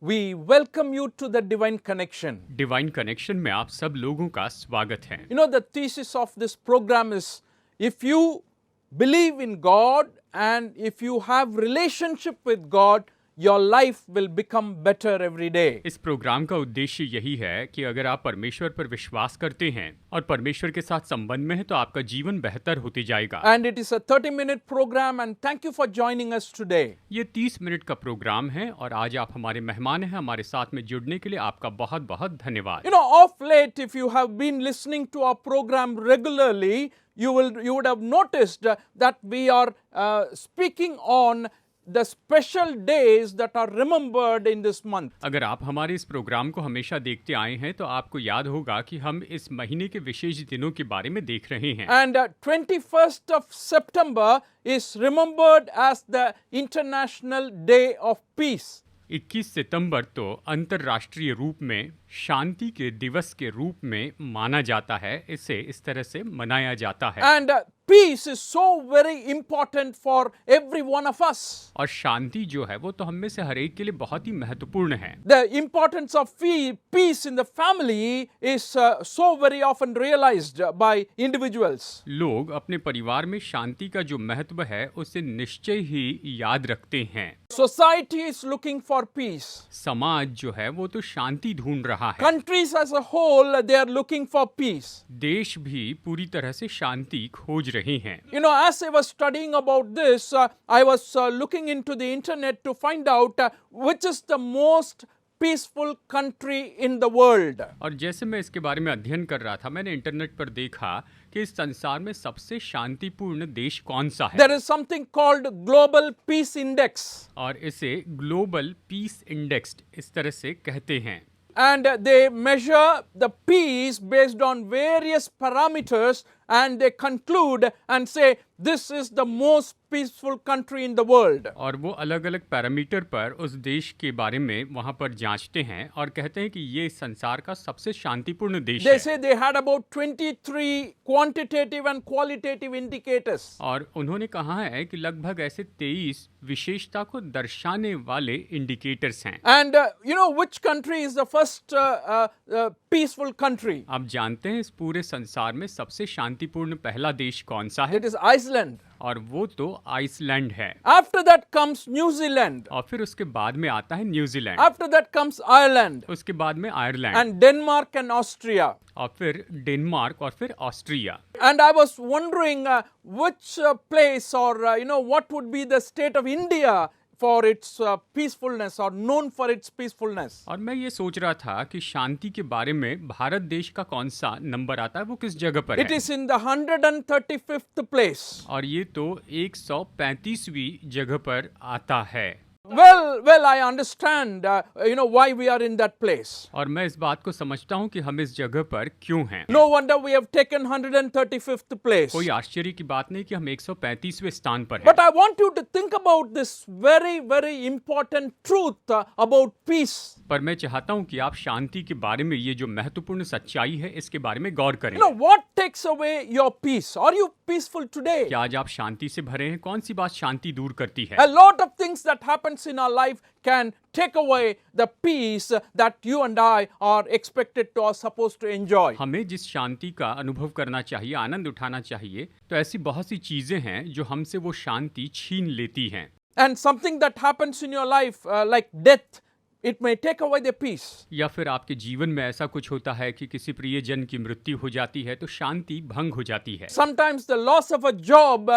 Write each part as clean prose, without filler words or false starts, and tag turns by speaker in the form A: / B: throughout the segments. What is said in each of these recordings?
A: We welcome you to the Divine Connection.
B: Divine connection में आप सब लोगों का स्वागत है।
A: You know, the thesis of this program is if you believe in God and if you have relationship with God, your life will become better every day.
B: इस programme का उद्देश्य यही है कि अगर आप परमेश्वर पर विश्वास करते हैं और परमेश्वर के साथ संबंध में हैं तो आपका जीवन बेहतर होते जाएगा।
A: And it is a 30-minute program and thank you for joining us today.
B: ये 30 मिनट का प्रोग्राम है और आज आप हमारे मेहमान हैं। हमारे साथ में जुड़ने के लिए आपका बहुत बहुत धन्यवाद।
A: You know, of late, if you have been listening to our program regularly, you would have noticed that we are speaking on the special days that are remembered in this month.
B: अगर आप हमारे इस programme को हमेशा देखते आए हैं तो आपको याद होगा कि हम इस महीने के विशेष दिनों के बारे में देख रहे हैं।
A: And 21st of September is remembered as the International Day of Peace.
B: 21 सितंबर तो अंतर्राष्ट्रीय रूप में शांति के दिवस के रूप में माना जाता है। इसे इस तरह से मनाया जाता है।
A: And peace is so very important for every one of us.
B: और शांति जो है वो तो हम में से हर एक के लिए बहुत ही महत्वपूर्ण है।
A: The importance of peace in the family is so very often realized by individuals.
B: लोग अपने परिवार में शांति का जो महत्व है उसे निश्चय ही याद रखते हैं।
A: Society is looking for peace.
B: समाज जो है वो तो शांति ढूंढ रहा है।
A: Countries as a whole, they are looking for peace.
B: देश भी पूरी तरह से शांति खोज रहे हैं।
A: You know, as I was studying about this, I was looking into the internet to find out which is the most peaceful country in the world.
B: और जैसे मैं इसके बारे में अध्ययन कर रहा था मैंने इंटरनेट पर देखा कि इस संसार में सबसे शांतिपूर्ण देश कौन सा है।
A: There is something called Global Peace Index.
B: और इसे ग्लोबल पीस इंडेक्स्ड इस तरह से कहते हैं।
A: And they measure the peace based on various parameters and they conclude and say this is the most peaceful country in the world.
B: और वो अलग अलग पैरामीटर पर उस देश के बारे में वहाँ पर जांचते हैं और कहते हैं कि ये संसार का सबसे शांतिपूर्ण देश
A: They
B: है।
A: say they had about 23 quantitative and qualitative indicators.
B: और उन्होंने कहा है कि लगभग ऐसे 23 विशेषता को दर्शाने वाले इंडिकेटर्स हैं।
A: And you know which country is the first peaceful country?
B: आप जानते हैं इस पूरे संसार में सबसे शांतिपूर्ण पहला देश कौन सा है?
A: It is Iceland.
B: और वो तो आइसलैंड है।
A: After that comes New Zealand.
B: और फिर उसके बाद में आता है New Zealand.
A: After that comes Ireland.
B: उसके बाद में Ireland
A: And Denmark and Austria.
B: और फिर डेनमार्क और फिर Austria.
A: And I was wondering which place or what would be the state of India for its peacefulness or known for its peacefulness.
B: और मैं ये सोच रहा था कि शांति के बारे में भारत देश का कौन सा नंबर आता है, वो किस जगह पर
A: It
B: है?
A: is in the 135th place.
B: और ये तो 135वीं जगह पर आता है।
A: Well, I understand, why we are in that place.
B: और मैं इस बात को समझता हूँ कि हम इस जगह पर क्यों हैं।
A: No wonder we have taken 135th place.
B: कोई आश्चर्य की बात नहीं कि हम 135वें स्थान पर हैं।
A: But I want you to think about this very, very important truth about peace.
B: पर मैं चाहता हूँ कि आप शांति के बारे में ये जो महत्वपूर्ण सच्चाई है इसके बारे में गौर करें।
A: You know, what takes away your peace? Are you peaceful today?
B: क्या आज आप शांति से भरे हैं? कौन सी बात शांति दूर करती है?
A: A lot of things that happens in our life can take away the peace that you and I are expected to or supposed to enjoy.
B: हमें जिस शांति का अनुभव करना चाहिए, आनंद उठाना चाहिए, तो ऐसी बहुत सी चीजें हैं जो हमसे वो शांति छीन लेती हैं।
A: And something that happens in your life like death, it may take away the peace.
B: या फिर आपके जीवन में ऐसा कुछ होता है कि किसी प्रियजन की मृत्यु हो जाती है तो शांति भंग हो जाती है।
A: Sometimes the loss of a job,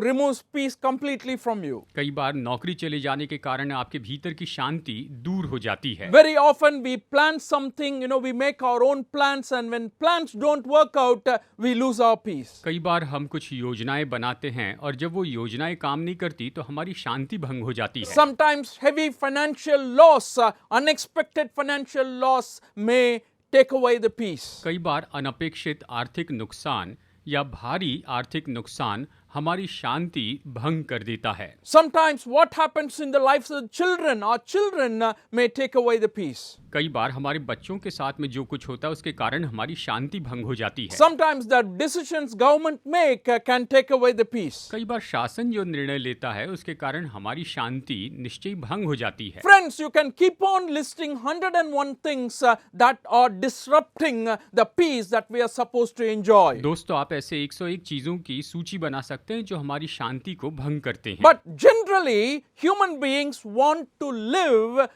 A: removes peace completely from you.
B: कई बार नौकरी चले जाने के कारण आपके भीतर की शांति दूर हो जाती है।
A: Very often we plan something, we make our own plans and when plans don't work out, we lose our peace.
B: कई बार हम कुछ योजनाएं बनाते हैं और जब वो योजनाएं काम नहीं करती तो हमारी शांति भंग हो जाती है।
A: Sometimes heavy financial loss, unexpected financial loss may take away the peace.
B: कई बार अनपेक्षित आर्थिक नुकसान या भारी आर्थिक नुकसान हमारी शांति भंग कर देता है।
A: Sometimes what happens in the lives of the children, our children may take away the peace.
B: कई बार हमारे बच्चों के साथ में जो कुछ होता है उसके कारण हमारी शांति भंग हो जाती है।
A: Sometimes the decisions government make can take away the peace.
B: कई बार शासन जो निर्णय लेता है उसके कारण हमारी शांति निश्चय भंग हो जाती है।
A: Friends, you can keep on listing 101 things that are disrupting the peace that we are supposed to enjoy.
B: दोस्तों, आप ऐसे 101 चीजों की सूची बना सकते हैं जो हमारी शांति को भंग करते हैं।
A: But generally, human beings want to live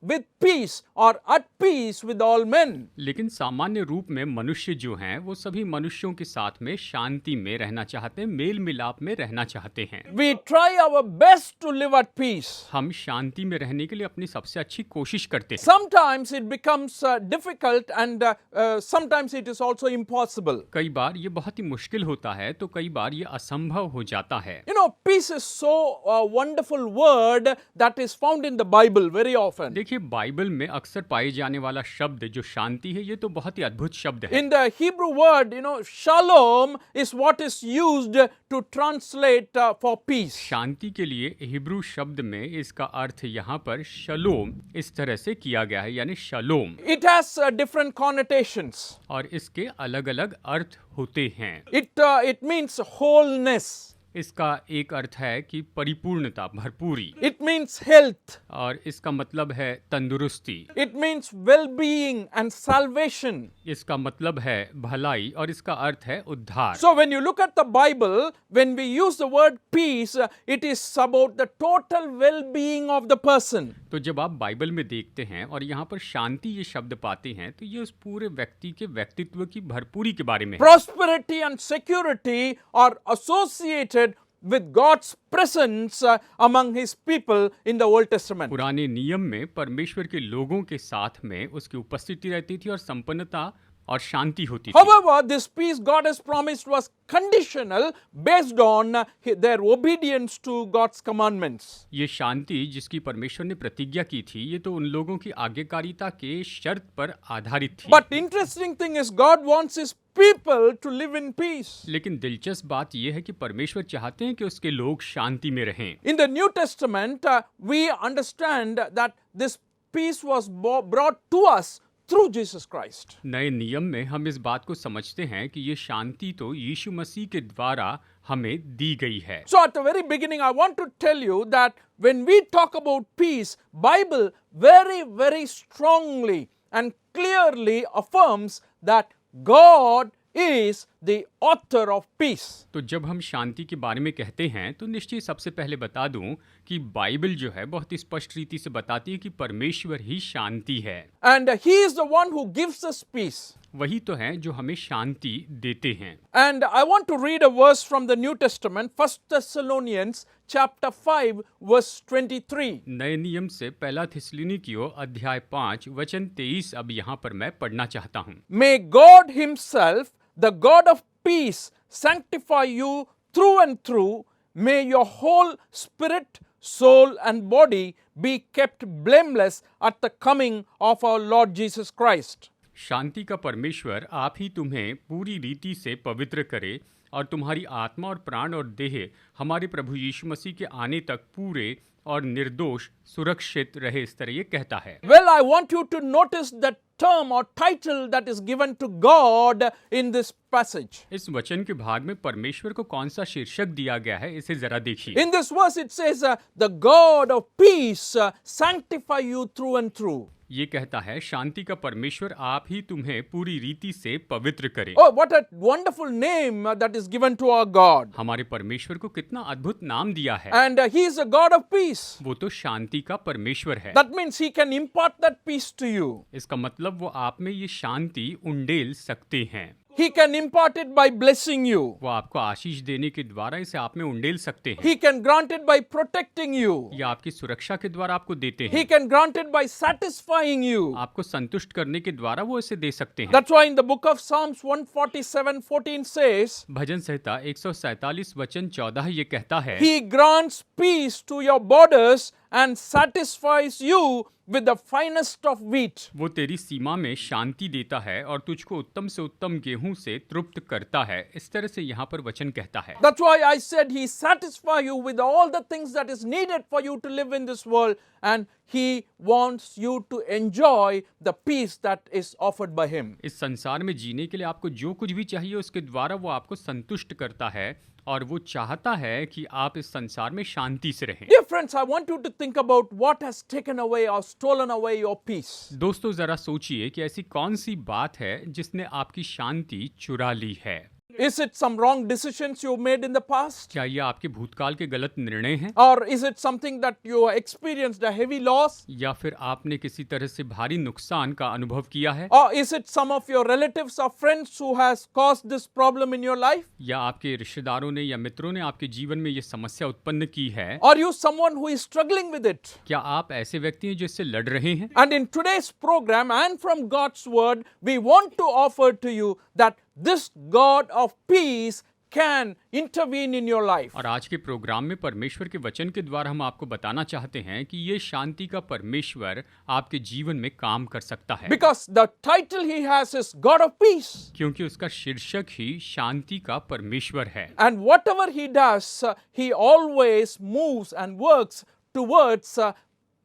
A: with peace or at peace with all men.
B: लेकिन सामान्य रूप में मनुष्य जो हैं वो सभी मनुष्यों के साथ में शांति में रहना चाहते हैं, मेल मिलाप में रहना चाहते हैं।
A: We try our best to live at peace.
B: हम शांति में रहने के लिए अपनी सबसे अच्छी कोशिश करते हैं।
A: Sometimes it becomes difficult and sometimes it is also impossible.
B: कई बार ये बहुत ही मुश्किल होता है तो कई बार ये असंभव हो जाता है।
A: You know, peace is so a wonderful word that is found in the Bible very often.
B: देखिए, बाइबल में अक्सर पाए जाने वाला शब्द जो शांति है ये तो बहुत ही अद्भुत शब्द है।
A: In the Hebrew word, you know, shalom is what is used to translate for peace.
B: शांति के लिए हिब्रू शब्द में इसका अर्थ यहाँ पर शलोम इस तरह से किया गया है, यानी शलोम।
A: It has different connotations.
B: और इसके अलग अलग अर्थ होते हैं।
A: It means wholeness.
B: इसका एक अर्थ है कि परिपूर्णता, भरपूरी।
A: It means health.
B: और इसका मतलब है तंदुरुस्ती।
A: It means well-being and salvation.
B: इसका मतलब है भलाई और इसका अर्थ है उद्धार।
A: So when you look at the Bible, when we use the word peace, it is about the total well-being of the person.
B: तो जब आप बाइबल में देखते हैं और यहाँ पर शांति ये शब्द पाते हैं तो ये उस पूरे व्यक्ति के व्यक्तित्व की भरपूरी के बारे में है।
A: Prosperity and security are associated with God's presence among his people in the Old Testament.
B: पुराने नियम में परमेश्वर के लोगों के साथ में उसकी उपस्थिति रहती थी और संपन्नता और शांति होती थी।
A: However, this peace God has promised was conditional based on their obedience to God's commandments.
B: ये शांति जिसकी परमेश्वर ने प्रतिज्ञा की थी ये तो उन लोगों की आज्ञाकारिता के शर्त पर आधारित थी।
A: But interesting thing is God wants his people to live in peace.
B: लेकिन दिलचस्प बात यह है कि परमेश्वर चाहते हैं कि उसके लोग शांति में रहें।
A: In the New Testament, we understand that this peace was brought to us through Jesus Christ.
B: नए नियम में हम इस बात को समझते हैं कि ये शांति तो यीशु मसीह के द्वारा हमें दी गई है।
A: So at the very beginning, I want to tell you that when we talk about peace, Bible very, very strongly and clearly affirms that God is the author of peace.
B: तो जब हम शांति के बारे में कहते हैं तो निश्चय सबसे पहले बता दूं कि बाइबल जो है बहुत ही स्पष्ट रीति से बताती है कि परमेश्वर ही शांति है।
A: And he is the one who gives us peace.
B: वही तो है जो हमें शांति देते हैं।
A: And I want to read a verse from the New Testament, 1 Thessalonians chapter 5 verse 23.
B: नए नियम से पहला थिस्सलुनीकियों अध्याय 5 वचन 23 अब यहाँ पर मैं पढ़ना चाहता हूँ।
A: May God himself, the God of peace, sanctify you through and through. May your whole spirit, soul and body be kept blameless at the coming of our Lord Jesus Christ.
B: शांति का परमेश्वर आप ही तुम्हें पूरी रीति से पवित्र करे और तुम्हारी आत्मा और प्राण और देह हमारे प्रभु यीशु मसीह के आने तक पूरे और निर्दोष सुरक्षित रहे, इस तरह ये कहता है।
A: Well, I want you to notice the term or title that is given to God in this passage.
B: इस वचन के भाग में परमेश्वर को कौन सा शीर्षक दिया गया है इसे जरा देखिए।
A: In this verse it says, the God of peace sanctify you through and through.
B: ये कहता है शांति का परमेश्वर आप ही तुम्हें पूरी रीति से पवित्र करे।
A: Oh, what a wonderful name that is given to our God.
B: हमारे परमेश्वर को कितना अद्भुत नाम दिया है।
A: And he is a God of peace.
B: वो तो शांति का परमेश्वर है।
A: That means he can impart that peace to you.
B: इसका मतलब वो आप में ये शांति उंडेल सकते हैं।
A: He can impart it by blessing you.
B: वो आपको आशीष देने के द्वारा इसे आप में उंडेल सकते हैं।
A: He can grant it by protecting you.
B: या आपकी सुरक्षा के द्वारा आपको देते
A: He
B: हैं।
A: can grant it by satisfying you.
B: आपको संतुष्ट करने के द्वारा वो इसे दे सकते हैं।
A: That's why in the book of Psalms 147:14 says,
B: भजन संहिता 147 वचन 14 ये कहता है,
A: He grants peace to your borders and satisfies you with the finest of wheat.
B: वो तेरी सीमा में शांति देता है और तुझको उत्तम से उत्तम गेहूं से तृप्त करता है। इस तरह से यहाँ पर वचन कहता है।
A: That's why I said he satisfies you with all the things that is needed for you to live in this world, and he wants you to enjoy the peace that is offered by him.
B: इस संसार में जीने के लिए आपको जो कुछ भी चाहिए उसके द्वारा वो आपको संतुष्ट करता है और वो चाहता है कि आप इस संसार में शांति से रहें।
A: Dear friends, I want you to think about what has taken away or stolen away your peace.
B: दोस्तों जरा सोचिए कि ऐसी कौन सी बात है जिसने आपकी शांति चुरा ली है।
A: Is it some wrong decisions you made in the past?
B: क्या ये आपके भूतकाल के गलत निर्णय हैं?
A: Or is it something that you experienced a heavy loss?
B: या फिर आपने किसी तरह से भारी नुकसान का अनुभव किया है?
A: Or is it some of your relatives or friends who has caused this problem in your life?
B: या आपके रिश्तेदारों ने या मित्रों ने आपके जीवन में ये समस्या उत्पन्न की है?
A: Are you someone who is struggling with it?
B: क्या आप ऐसे व्यक्ति हैं जो इससे लड़ रहे हैं?
A: And in today's program and from God's word, we want to offer to you that this God of peace can intervene in your life.
B: और आज के प्रोग्राम में परमेश्वर के वचन के द्वारा हम आपको बताना चाहते हैं कि ये शांति का परमेश्वर आपके जीवन में काम कर सकता है।
A: Because the title he has is God of peace.
B: क्योंकि उसका शीर्षक ही शांति का परमेश्वर है।
A: And whatever he does, he always moves and works towards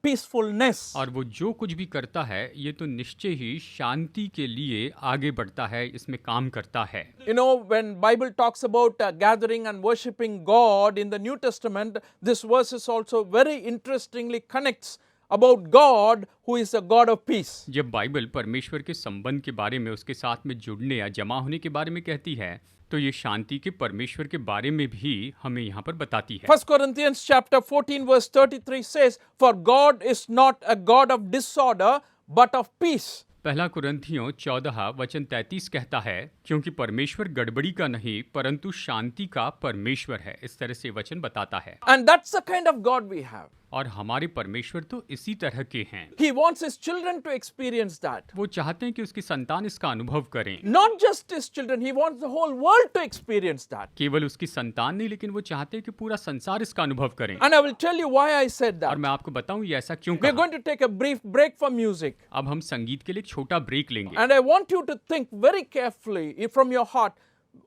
A: peacefulness.
B: और वो जो कुछ भी करता है ये तो निश्चय ही शांति के लिए आगे बढ़ता है, इसमें काम करता है।
A: You know, when Bible talks about gathering and worshiping God in the New Testament, this verse also very interestingly connects about God who is a God of peace.
B: जब बाइबल परमेश्वर के संबंध के बारे में, उसके साथ में जुड़ने या जमा होने के बारे में कहती है, तो ये शांति के परमेश्वर के बारे में भी हमें यहाँ पर बताती है।
A: 1 Corinthians chapter 14 verse 33 says, "For God is not a God of disorder, but of peace."
B: पहला कुरिन्थियों 14 वचन 33 कहता है, क्योंकि परमेश्वर गड़बड़ी का नहीं परंतु शांति का परमेश्वर है। इस तरह से वचन बताता है।
A: And that's the kind of God we have.
B: और हमारे परमेश्वर तो इसी तरह के हैं।
A: He wants his children to experience that.
B: वो चाहते हैं कि उसकी संतान इसका अनुभव करें।
A: Not just his children, he wants the whole world to experience that.
B: केवल उसकी संतान नहीं, लेकिन वो चाहते हैं कि पूरा संसार इसका अनुभव करें।
A: And I will tell you why I said
B: और
A: that.
B: मैं आपको बताऊं ये ऐसा क्यों
A: We're
B: कहा।
A: going to take a brief break for music.
B: अब हम संगीत के लिए एक छोटा ब्रेक लेंगे।
A: And I want you to think very carefully from your heart,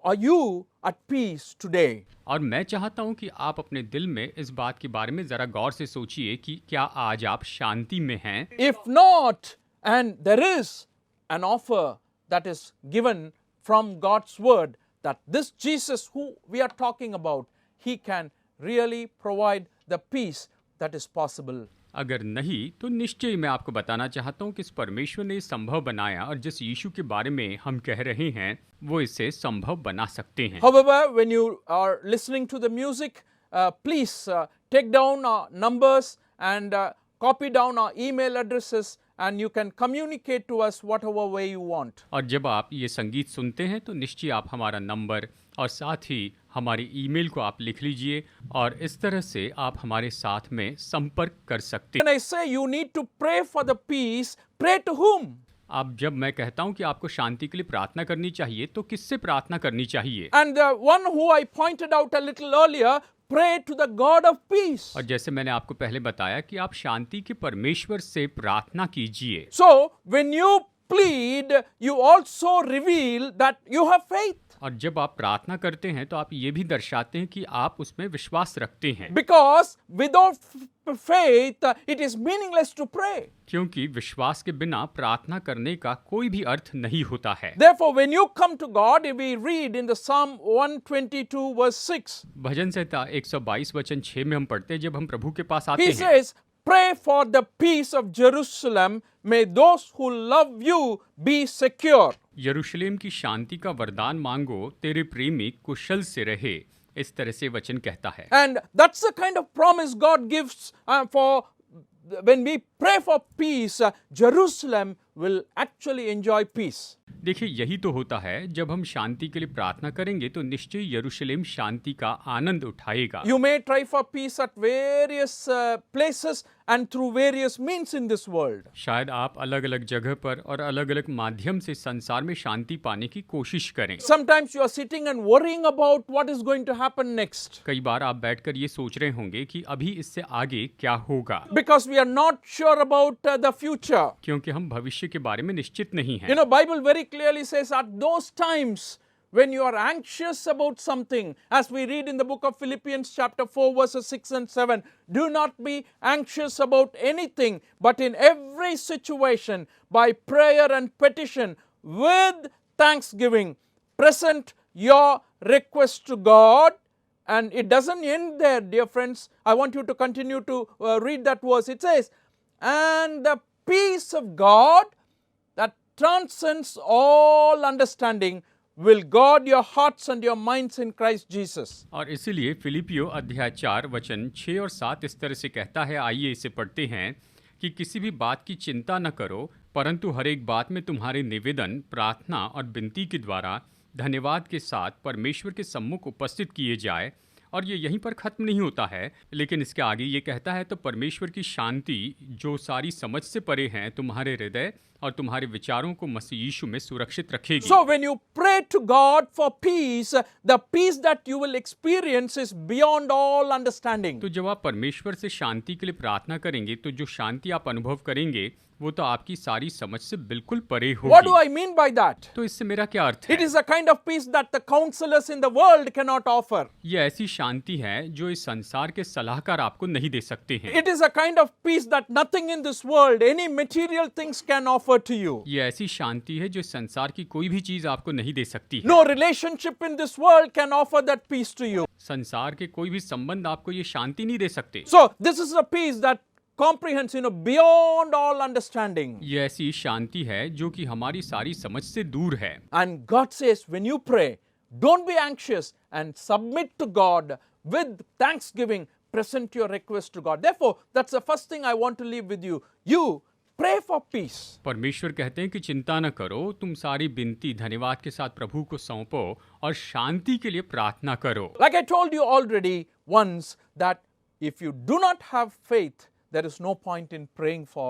A: are you at peace today?
B: और मैं चाहता हूं कि आप अपने दिल में इस बात के बारे में जरा गौर से सोचिए कि क्या आज आप शांति में हैं।
A: If not, and there is an offer that is given from God's word that this Jesus who we are talking about, he can really provide the peace that is possible.
B: अगर नहीं तो निश्चय मैं आपको बताना चाहता हूं कि इस परमेश्वर ने संभव बनाया और जिस यीशु के बारे में हम कह रहे हैं वो इसे संभव बना सकते हैं।
A: However, when you are listening to the music, please take down our numbers and copy down our email addresses, and you can communicate to us whatever way you want.
B: और जब आप ये संगीत सुनते हैं तो निश्चय आप हमारा नंबर और साथ ही हमारी ईमेल को आप लिख लीजिए और इस तरह से आप हमारे साथ में संपर्क कर सकते हैं।
A: When I say you need to pray for the peace, pray to whom?
B: अब जब मैं कहता हूं कि आपको शांति के लिए प्रार्थना करनी चाहिए तो किससे प्रार्थना करनी चाहिए?
A: And the one who I pointed out a little earlier, pray to the God of peace.
B: और जैसे मैंने आपको पहले बताया कि आप शांति के परमेश्वर से प्रार्थना कीजिए।
A: So, when you plead, you also reveal that you have faith.
B: और जब आप प्रार्थना करते हैं तो आप ये भी दर्शाते हैं कि आप उसमें विश्वास रखते हैं।
A: Because without faith, it is meaningless to pray.
B: क्योंकि विश्वास के बिना प्रार्थना करने का कोई भी अर्थ नहीं होता है।
A: Therefore, when you come to God, we read in the Psalm 122 verse 6.
B: भजन संहिता 122 वचन 6 में हम पढ़ते हैं, जब हम प्रभु के पास आते
A: He
B: हैं,
A: says, "Pray for the peace of Jerusalem. May those who love you be secure."
B: यरूशलेम की शांति का वरदान मांगो, तेरे प्रेमी कुशल से रहे। इस तरह से वचन कहता है।
A: And that's the kind of promise God gives for when we pray for peace, Jerusalem will actually enjoy peace.
B: देखिए, यही तो होता है, जब हम शांति के लिए प्रार्थना करेंगे तो निश्चय यरूशलेम शांति का आनंद उठाएगा।
A: You may try for peace at various places and through various means in this world.
B: शायद आप अलग अलग जगह पर और अलग अलग माध्यम से संसार में शांति पाने की कोशिश करें।
A: Sometimes you are sitting and worrying about what is going to happen next.
B: कई बार आप बैठकर ये सोच रहे होंगे कि अभी इससे आगे क्या होगा,
A: Because we are not sure about the future.
B: क्योंकि हम भविष्य के बारे में निश्चित नहीं
A: You
B: हैं।
A: know, Bible very clearly says at those times when you are anxious about something, as we read in the book of Philippians chapter 4 verses 6 and 7, do not be anxious about anything, but in every situation by prayer and petition with thanksgiving present your request to God. And it doesn't end there, dear friends. I want you to continue to read that verse. It says, and the peace of God that transcends all understanding will guard your hearts and your minds in Christ Jesus.
B: और इसीलिए फिलिपियो अध्याय 4 वचन 6 और 7 इस तरह से कहता है। आइए इसे पढ़ते हैं कि किसी भी बात की चिंता न करो, परंतु हर एक बात में तुम्हारे निवेदन, प्रार्थना और विनती के द्वारा धन्यवाद के साथ परमेश्वर के सम्मुख उपस्थित किए जाए। और ये यहीं पर ख़त्म नहीं होता है, लेकिन इसके आगे ये कहता है, तो परमेश्वर की शांति जो सारी समझ से परे हैं तुम्हारे हृदय और तुम्हारे विचारों को मसीह यीशु में सुरक्षित रखेगी।
A: So when you pray to God for peace, the peace that you will experience is beyond all understanding.
B: तो जब आप परमेश्वर से शांति के लिए प्रार्थना करेंगे तो जो शांति आप अनुभव करेंगे वो तो आपकी सारी समझ से बिल्कुल परे
A: What do
B: होगी।
A: I mean by that?
B: तो इससे मेरा क्या अर्थ
A: It
B: है?
A: is a kind of peace that the counselors in the world cannot offer.
B: ये ऐसी शांति है जो इस संसार के सलाहकार आपको नहीं दे सकते हैं।
A: It is a kind of peace that nothing in this world, any material things can offer to you.
B: ये ऐसी शांति है जो इस संसार की कोई भी चीज आपको नहीं दे सकती है।
A: No relationship in this world can offer that peace to you.
B: संसार के कोई भी संबंध आपको ये शांति नहीं दे सकते।
A: So this is a peace that comprehends, beyond all understanding.
B: ये ऐसी शांति है जो कि हमारी सारी समझ से दूर है।
A: And God says, when you pray, don't be anxious and submit to God with thanksgiving. Present your request to God. Therefore, that's the first thing I want to leave with you. You pray for peace.
B: परमेश्वर कहते हैं कि चिंता न करो, तुम सारी विनती धन्यवाद के साथ प्रभु को सौंपो और शांति के लिए प्रार्थना करो।
A: Like I told you already once that if you do not have faith, there is no point in praying for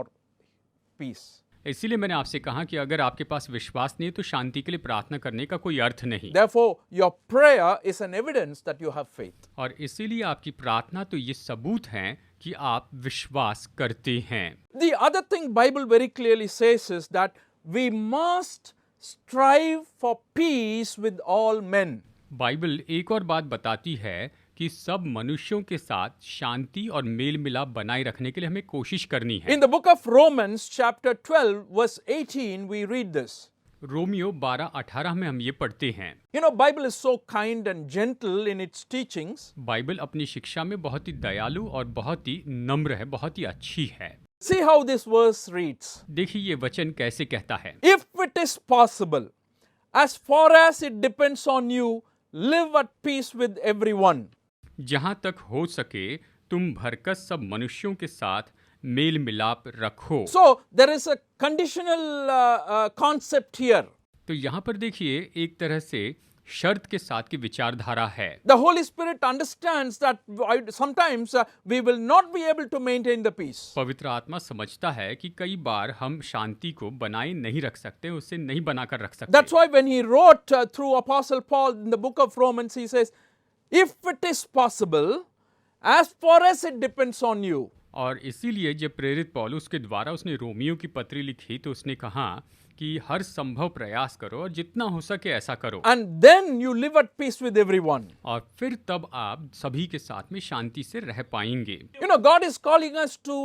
A: peace.
B: इसीलिए मैंने आपसे कहा कि अगर आपके पास विश्वास नहीं है तो शांति के लिए प्रार्थना करने का कोई अर्थ नहीं।
A: Therefore, your prayer is an evidence that you have faith.
B: और इसीलिए आपकी प्रार्थना तो ये सबूत है कि आप विश्वास करते हैं।
A: The other thing Bible very clearly says is that we must strive for peace with all men.
B: Bible एक और बात बताती है कि सब मनुष्यों के साथ शांति और मेल मिलाप बनाए रखने के लिए हमें कोशिश करनी है।
A: In the book of Romans chapter 12 verse 18 we read this.
B: Romeo 12:18 में हम ये पढ़ते हैं।
A: Bible is so kind and gentle in its teachings.
B: Bible अपनी शिक्षा में बहुत ही दयालु और बहुत ही नम्र है, बहुत ही अच्छी है।
A: See how this verse reads.
B: देखिए ये वचन कैसे कहता है।
A: If it is possible, as far as it depends on you, live at peace with everyone.
B: जहाँ तक हो सके तुम भरकस सब मनुष्यों के साथ मेल मिलाप रखो।
A: So there is a conditional concept here.
B: तो यहाँ पर देखिए एक तरह से शर्त के साथ की विचारधारा है।
A: The Holy Spirit understands that sometimes we will not be able to maintain the peace.
B: पवित्र आत्मा समझता है कि कई बार हम शांति को बनाए नहीं रख सकते, उसे नहीं बनाकर रख सकते।
A: That's why when he wrote through Apostle Paul in the book of Romans, he says, if it is possible, as far as it depends on you.
B: और इसीलिए जब प्रेरित पौलुस के द्वारा उसने रोमियो की पत्री लिखी तो उसने कहा कि हर संभव प्रयास करो और जितना हो सके ऐसा करो।
A: And then you live at peace with everyone.
B: और फिर तब आप सभी के साथ में शांति से रह पाएंगे।
A: God is calling us to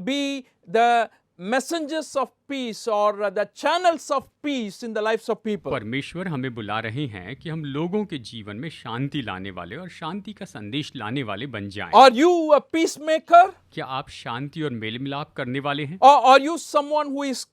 A: be the messengers of peace or the channels of peace in the lives of people.
B: परमेश्वर हमें बुला रहे हैं कि हम लोगों के जीवन में शांति लाने वाले और शांति का संदेश लाने वाले बन जाएं।
A: Are you a peacemaker?
B: क्या आप शांति और मेल मिलाप करने वाले हैं?
A: Or are you someone who is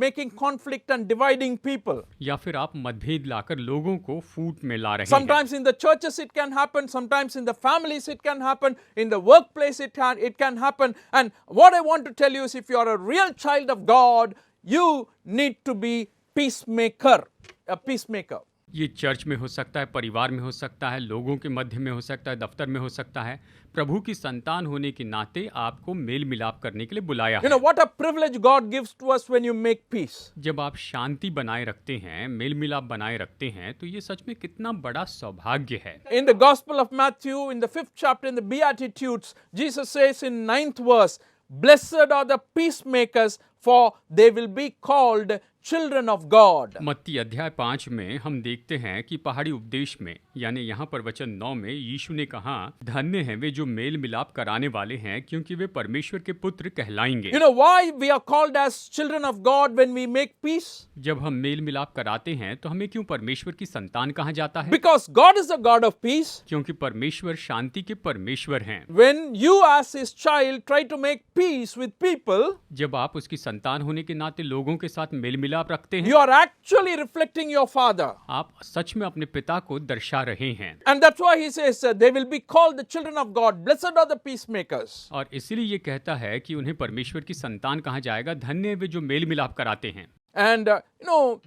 A: making conflict and dividing people?
B: या फिर आप मतभेद लाकर लोगों को फूट में ला रहे हैं?
A: Sometimes in the churches it can happen, sometimes in the families it can happen, in the workplace it can happen. And what I want to tell you is if you are a real child of God, you need to be peacemaker, a peacemaker.
B: ये church में हो सकता है, परिवार में हो सकता है, लोगों के मध्य में हो सकता है, दफ्तर में हो सकता है। प्रभु की संतान होने के नाते आपको मेल मिलाप करने के लिए बुलाया
A: You
B: है।
A: know what a privilege God gives to us when you make peace.
B: जब आप शांति बनाए रखते हैं, मेल मिलाप बनाए रखते हैं, तो ये सच में कितना बड़ा सौभाग्य है।
A: In the Gospel of Matthew, in the 5th chapter, in the Beatitudes, Jesus says in 9th verse, "Blessed are the peacemakers, for they will be called children of God."
B: मत्ती अध्याय 5 में हम देखते हैं कि पहाड़ी उपदेश में, यानी यहाँ पर वचन 9 में यीशु ने कहा, धन्य हैं वे जो मेल मिलाप कराने वाले हैं, क्योंकि वे परमेश्वर के पुत्र कहलाएंगे।
A: You know why we are called as children of God when we make peace?
B: जब हम मेल मिलाप कराते हैं तो हमें क्यों परमेश्वर की संतान कहा जाता है?
A: Because God is the God of peace.
B: क्योंकि परमेश्वर शांति के परमेश्वर हैं।
A: When you as his child try to make peace with people,
B: जब आप उसकी संतान होने के नाते लोगों के साथ मेल मिलाप रखते हैं,
A: you are actually reflecting your father.
B: आप सच में अपने पिता को दर्शा रहे हैं।
A: And that's why he says, they will be called the children of God. Blessed are the peacemakers.
B: और इसीलिए ये कहता है कि उन्हें परमेश्वर की संतान कहा जाएगा, धन्य वे जो मेल मिलाप कराते हैं।
A: And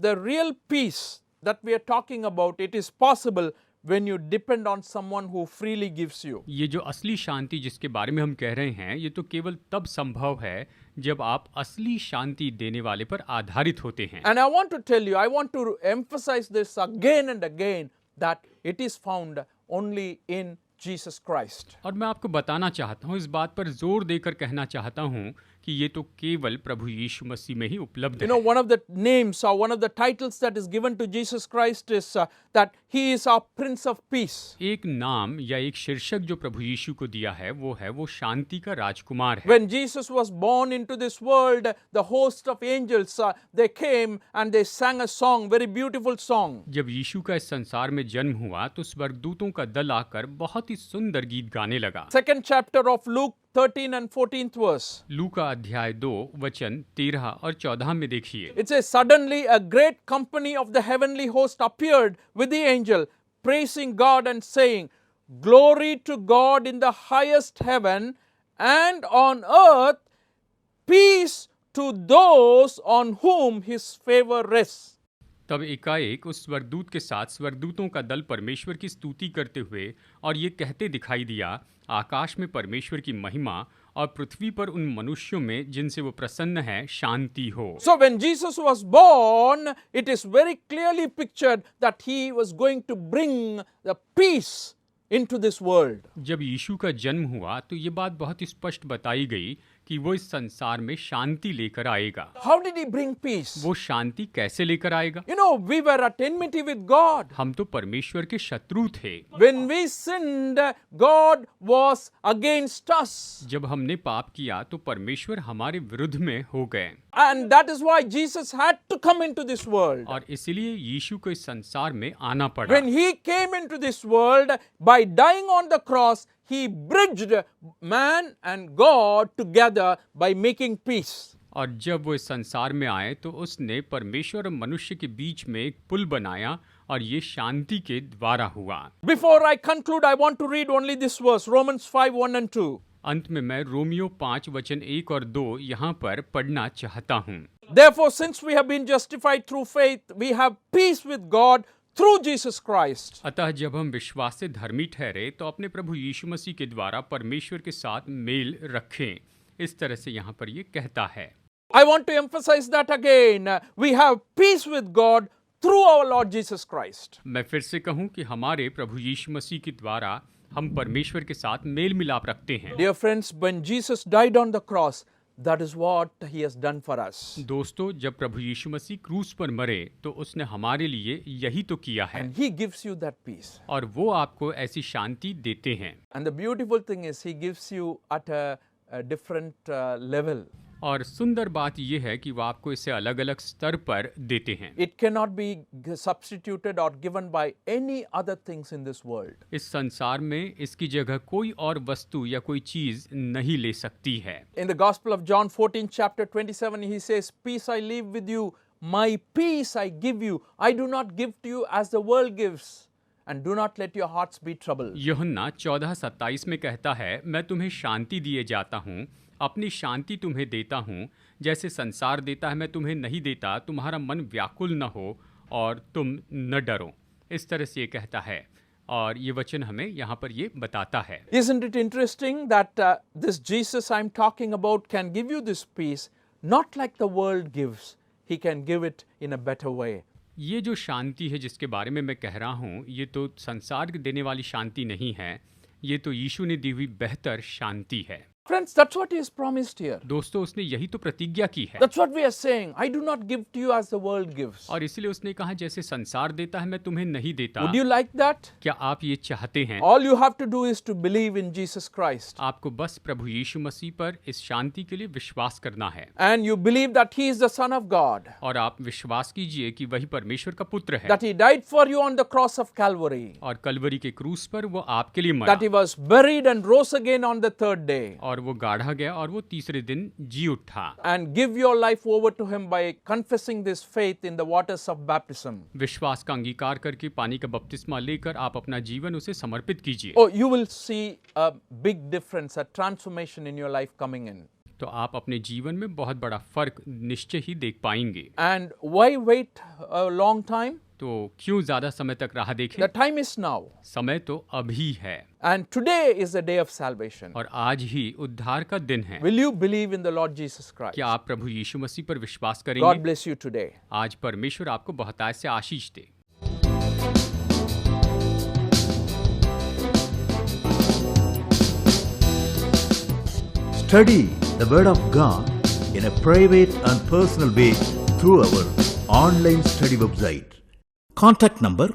A: the real peace that we are talking about, it is possible when you depend on someone who freely gives you.
B: ये जो असली शांति जिसके बारे में हम कह रहे हैं, ये तो केवल तब संभव है जब आप असली शांति देने वाले पर आधारित होते हैं।
A: And I want to tell you, I want to emphasize this again and again, that it is found only in Jesus Christ.
B: और मैं आपको बताना चाहता हूँ, इस बात पर जोर देकर कहना चाहता हूँ कि ये तो केवल प्रभु यीशु मसीह में ही उपलब्ध
A: You know,
B: है।
A: one of the names or one of the titles that is given to Jesus Christ is that he is our Prince of Peace.
B: एक नाम या एक शीर्षक जो प्रभु यीशु को दिया है वो शांति का राजकुमार है।
A: When Jesus was born into this world, the host of angels, they came and they sang a song, very beautiful song.
B: जब यीशु का इस संसार में जन्म हुआ तो स्वर्गदूतों का दल आकर बहुत ही सुंदर गीत गाने लगा।
A: Second chapter of Luke 13 and 14th verse.
B: लूका अध्याय 2 वचन 13 और 14 में देखिए।
A: It says, "Suddenly a great company of the heavenly host appeared with the angel, praising God and saying, Glory to God in the highest heaven, and on earth peace to those on whom his favor rests."
B: तब एकाएक उस स्वर्गदूत के साथ स्वर्गदूतों का दल परमेश्वर की स्तुति करते हुए और ये कहते दिखाई दिया, आकाश में परमेश्वर की महिमा और पृथ्वी पर उन मनुष्यों में जिनसे वो प्रसन्न है शांति हो।
A: So when Jesus was born, it is very clearly pictured that he was going to bring the peace into this world.
B: जब यीशु का जन्म हुआ तो ये बात बहुत स्पष्ट बताई गई कि वो इस संसार में शांति लेकर आएगा।
A: How did he bring peace?
B: वो शांति कैसे लेकर आएगा?
A: You know, we were at enmity with God.
B: हम तो परमेश्वर के शत्रु थे।
A: When we sinned, God was against us.
B: जब हमने पाप किया तो परमेश्वर हमारे विरुद्ध में हो गए।
A: And that is why Jesus had to come into this world.
B: और इसलिए यीशु को इस संसार में आना पड़ा।
A: When he came into this world, by dying on the cross, he bridged man and God together by making peace.
B: और जब वो इस संसार में आए तो उसने परमेश्वर और मनुष्य के बीच में एक पुल बनाया और ये शांति के द्वारा हुआ।
A: Before I conclude, I want to read only this verse, Romans 5:1 and 2.
B: अंत में मैं रोमियो 5 वचन 1 और 2 यहाँ पर पढ़ना चाहता हूँ।
A: Therefore, since we have been justified through faith, we have peace with God through Jesus Christ.
B: अतः जब हम विश्वास से धर्मी ठहरे तो अपने प्रभु यीशु मसीह के द्वारा परमेश्वर के साथ मेल रखें। इस तरह से यहाँ पर ये कहता है।
A: I want to emphasize that again. We have peace with God through our Lord Jesus Christ.
B: मैं फिर से कहूँ कि हमारे प्रभु यीशु मसीह के द्वारा हम परमेश्वर के साथ मेल मिलाप रखते हैं।
A: Dear friends, when Jesus died on the cross, that is what he has done for us.
B: दोस्तों, जब प्रभु यीशु मसीह क्रूस पर मरे तो उसने हमारे लिए यही तो किया है
A: And he gives you that peace.
B: और वो आपको ऐसी शांति देते हैं।
A: And the beautiful thing is, he gives you at a different level.
B: और सुंदर बात यह है कि वो आपको इसे अलग अलग स्तर पर देते हैं।
A: It cannot be substituted or given by any other things in this world.
B: इस संसार में इसकी जगह कोई और वस्तु या कोई चीज नहीं ले सकती है।
A: In the Gospel of John 14 chapter 27, he says, "Peace I leave with you, my peace I give you. I do not give to you as the world gives. And do not let your hearts be troubled."
B: यूहन्ना 14:27 में कहता है, मैं तुम्हें शांति दिए जाता हूँ, अपनी शांति तुम्हें देता हूँ, जैसे संसार देता है मैं तुम्हें नहीं देता। तुम्हारा मन व्याकुल न हो और तुम न डरो। इस तरह से ये कहता है और ये वचन हमें यहाँ पर ये बताता है।
A: Isn't it interesting that this Jesus I'm talking about can give you this peace, not like the world gives. He can give it in a better way.
B: ये जो शांति है जिसके बारे में मैं कह रहा हूँ, ये तो संसार देने वाली शांति नहीं है, ये तो यीशु ने दी हुई बेहतर शांति है।
A: Friends, that's what he has promised here.
B: दोस्तों, उसने यही तो प्रतिज्ञा की है।
A: That's what we are saying. I do not give to you as the world gives.
B: और इसलिए उसने कहा जैसे संसार देता है मैं तुम्हें नहीं देता।
A: Would you like that?
B: क्या आप ये चाहते हैं?
A: All you have to do is to believe in Jesus Christ.
B: आपको बस प्रभु यीशु मसीह पर इस शांति के लिए विश्वास करना है।
A: And you believe that he is the Son of God.
B: और आप विश्वास कीजिए कि वही परमेश्वर का पुत्र है।
A: That he died for you on the cross of Calvary.
B: और कलवरी के क्रूस पर वो आपके लिए मरा।
A: That he was buried and rose again on the third day.
B: और वो गाढ़ा गया और वो तीसरे दिन जी उठा।
A: And give your life over to him by confessing this faith in the waters of baptism.
B: विश्वास का अंगीकार करके पानी का बपतिस्मा लेकर आप अपना जीवन उसे समर्पित कीजिए।
A: Oh, you will see a big difference, a transformation in your life coming in.
B: तो आप अपने जीवन में बहुत बड़ा फर्क निश्चय ही देख पाएंगे।
A: And why wait a long time?
B: तो क्यों ज्यादा समय तक राह देखें?
A: The time is now.
B: समय तो अभी है।
A: And today is the day of salvation.
B: और आज ही उद्धार का दिन है।
A: Will you believe in the Lord Jesus Christ?
B: क्या आप प्रभु यीशु मसीह पर विश्वास
A: God
B: करेंगे?
A: bless you today.
B: आज परमेश्वर आपको बहुतायत से आशीष दे।
C: Study the Word of God in a private and personal way through our online study website. Contact number